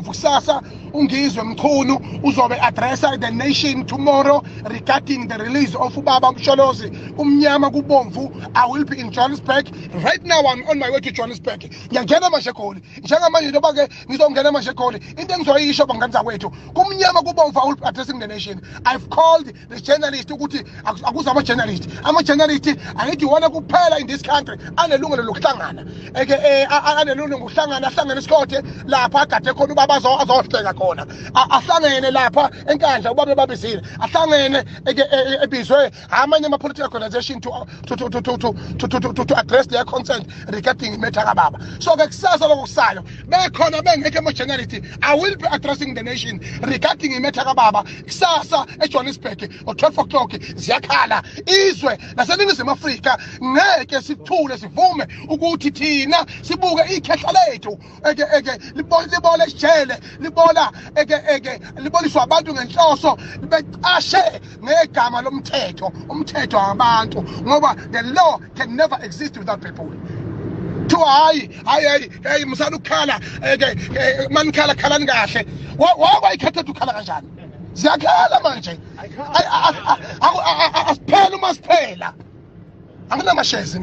kubomvu kusasa Ngizwe Mchunu uzobe addressa the nation tomorrow regarding the release of Ubaba Msholozi umnyama kubomvu. I will be in Johannesburg right now. I'm on my way to Johannesburg. Ngiyangena mashekoli njengamanje njengoba ke ngizongena mashekoli into engizoyisho bangani zakwethu kumnyama kubomvu. I will be addressing the nation. I've called the journalist ukuthi akuza ama journalist angithi wona kuphela in this country anelungelo lokuhlangana anelungelo lokuhlangana ahlangene isikothe lapha agade khona ubaba azohleka khona ahlangene lapha enkandla ubaba babizile ahlangene ebizwe amanye ama political organization to address their concern regarding imetha baba. So ke kusasa lokusayo bekhona bengeke ama journalist. I will be addressing the nation regarding imetha baba kusasa eJohannesburg o 12 o'clock. Ziyakhala izwe naseningizimu Afrika ngeke sithule sivume ukuthi thina sibuke ikhehla lethu libole sijele liboliswa abantu ngenhloso beqashe ngegama lomthetho umthetho wabantu ngoba the law can never exist without people. Hayi musana ukhala manikhala khalani kahle wabayikhetha ukhala kanjani ziyakhala manje asiphela uma siphela anginamashezi.